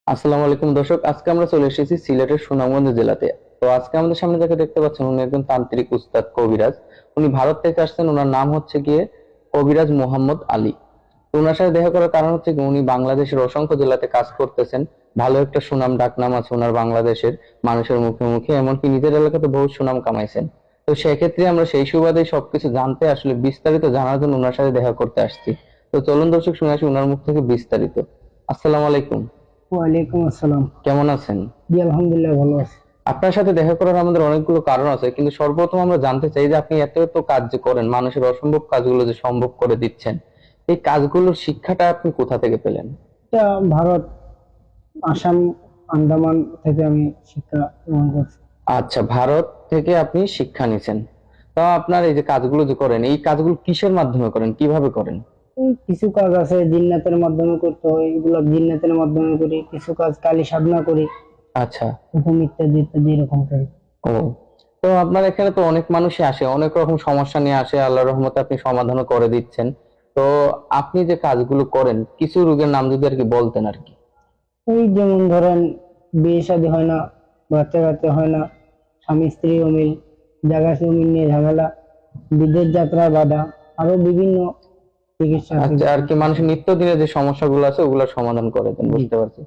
আসসালামু আলাইকুম দর্শক, আজকে আমরা চলে এসেছি সিলেটের সুনামগঞ্জ জেলাতে। তো আজকে আমাদের সামনে যাকে দেখতে পাচ্ছেন উনি একজন তান্ত্রিক উস্তাদ কবিরাজ। উনি ভারত থেকে আসছেন। ওনার নাম হচ্ছে গিয়ে কবিরাজ মোহাম্মদ আলী। তো ওনার সাথে দেখা করার কারণ হচ্ছে কি উনি বাংলাদেশের অসংখ্য জেলাতে কাজ করতেছেন। ভালো একটা সুনাম ডাকনাম আছে ওনার বাংলাদেশের মানুষের মুখে মুখে, এমনকি নিজের এলাকাতে বহু সুনাম কামাইছেন। তো সেক্ষেত্রে আমরা সেই সুবাদে সবকিছু জানতে আসলে বিস্তারিত জানার জন্য ওনার সাথে দেখা করতে আসছি। তো চলুন দর্শক শুনে আসি ওনার মুখ থেকে বিস্তারিত। আসসালামু আলাইকুম। ওয়ালাইকুম আসসালাম। কেমন আছেন? জি, আলহামদুলিল্লাহ ভালো আছি। আপনার সাথে দেখা করার আমাদের অনেকগুলো কারণ আছে, কিন্তু সর্বপ্রথম আমরা জানতে চাই যে আপনি এত এত কাজ যে করেন, মানুষের অসম্ভব কাজগুলো যে সম্ভব করে দিচ্ছেন, এই কাজগুলোর শিক্ষাটা আপনি কোথা থেকে পেলেন? এটা ভারত, আসাম, আন্দামান থেকে আমি শিক্ষা গ্রহণ করছি। আচ্ছা, ভারত থেকে আপনি শিক্ষা নিছেন। তো আপনার এই যে কাজগুলো যে করেন, এই কাজগুলো কিসের মাধ্যমে করেন, কিভাবে করেন? এই কিছু কাজ আছে জিন্নাতের মাধ্যমে করতে হয়, এগুলো জিন্নাতের মাধ্যমে করি। কিছু কাজ কালী সাধনা করি, আচ্ছা। এরকম ইত্যাদি ইত্যাদি এরকম করি। ও, তো আপনার এখানে তো অনেক মানুষই আসে, অনেক রকম সমস্যা নিয়ে আসে, আল্লাহর রহমতে আপনি সমাধানও করে দিচ্ছেন। তো আপনি যে কাজগুলো করেন, কিছু রোগের নাম যদি আর কি বলতেন আর কি। এই যেমন ধরেন, বিয়ে শাদী হয় না, বাচ্চা কাচ্চা হয় না, স্বামী স্ত্রী অমিল, জায়গা জমি নিয়ে ঝামেলা, বিদেশ যাত্রায় বাধা, আরো বিভিন্ন চিকিৎসা আছে। আচ্ছা, আর কি মানুষের নিত্যদিনের যে সমস্যাগুলো আছে ওগুলোর সমাধান করে দেন, জি। বুঝতে পারছি।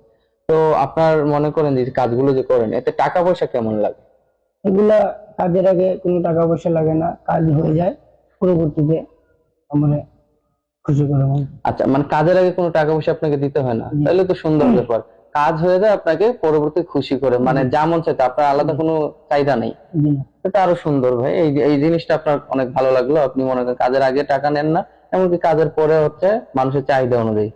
তো আপনার মনে করেন যে কাজগুলো যে করেন এতে টাকা পয়সা কেমন লাগে? এগুলা কাজের আগে কোনো টাকা পয়সা লাগে না, কাজ হয়ে যায় পরবর্তীতে আমরা খুশি করে মন। আচ্ছা, মানে কাজের আগে কোনো টাকা পয়সা আপনাকে দিতে হয় না, জি। তাহলে তো সুন্দর ব্যাপার। কাজ হয়ে যায় আপনাকে পরবর্তী খুশি করে, মানে জি। যা মন চাইতে, আপনার আলাদা কোনো চাহিদা নেই। জি না। এটা আরো সুন্দর ভাই, এই জিনিসটা আপনার অনেক ভালো লাগলো। আপনি মনে করেন কাজের আগে টাকা নেন না, এমনকি কাজের পরে হচ্ছে মানুষের চাহিদা অনুযায়ী।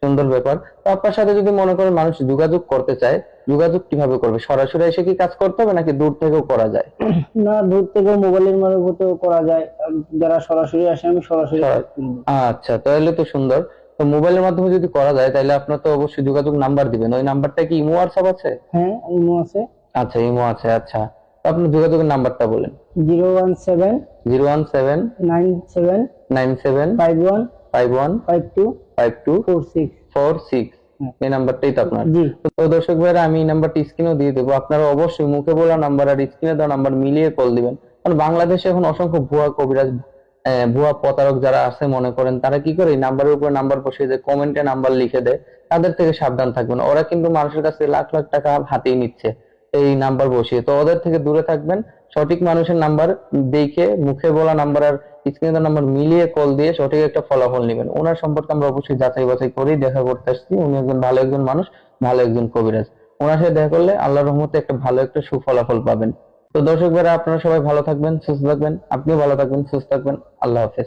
সুন্দর ব্যাপার। তো আপনার সাথে যদি মনে করেন মানুষ যোগাযোগ করতে চায়, যোগাযোগ কিভাবে করবে? সরাসরি এসে কি কাজ করতে হবে নাকি দূর থেকেও করা যায়? না, দূর থেকে মোবাইলের মারফতেও করা যায়, আর যারা সরাসরি আসে আমি সরাসরি সরা- কাজ করে দিই। আচ্ছা, তাহলে তো সুন্দর। তো মোবাইলের মাধ্যমে যদি করা যায় তাহলে আপনার তো অবশ্যই যোগাযোগ নাম্বার দিবেন। ওই নাম্বারটা কি ইমো হোয়াটসঅ্যাপ আছে? হ্যাঁ, ইমো আছে। আচ্ছা, ইমো আছে। আচ্ছা, তো আপনার যোগাযোগের নাম্বারটা বলেন। 017 017 97 97 51 51 52 52 46। 46। এই নাম্বারটাই তো আপনার। জি। তো দর্শক ভাইরা, আমি এই নাম্বারটি স্ক্রিনেও দিয়ে দেবো। আপনারা অবশ্যই মুখে বলা নাম্বার আর স্ক্রিনে দেওয়া নাম্বার মিলিয়ে কল দিবেন। কারণ বাংলাদেশে এখন অসংখ্য ভুয়া কবিরাজ, ভুয়া প্রতারক যারা আছে মনে করেন, তারা কি করে এই নাম্বারের উপর নাম্বার বসিয়ে দেয়, কমেন্টে নাম্বার লিখে দেয়। তাদের থেকে সাবধান থাকবেন। ওরা কিন্তু মানুষের কাছে লাখ লাখ টাকা হাতিয়ে নিচ্ছে এই নাম্বার বসিয়ে। তো ওদের থেকে দূরে থাকবেন। সঠিক মানুষের নাম্বার দেখে মুখে বলা নাম্বার আর স্ক্রিনে দেওয়া নাম্বার মিলিয়ে কল দিয়ে সঠিক একটা ফলাফল নেবেন। ওনার সম্পর্কে আমরা অবশ্যই যাচাই বাছাই করেই দেখা করতে আসছি। উনি একজন ভালো একজন মানুষ, ভালো একজন কবিরাজ। ওনার সাথে দেখা করলে আল্লাহর রহমতে একটা ভালো একটা সুফলাফল পাবেন। তো দর্শক ভাইরা, আপনারা সবাই ভালো থাকবেন, সুস্থ থাকবেন। আপনিও ভালো থাকবেন, সুস্থ থাকবেন। আল্লাহ হাফেজ।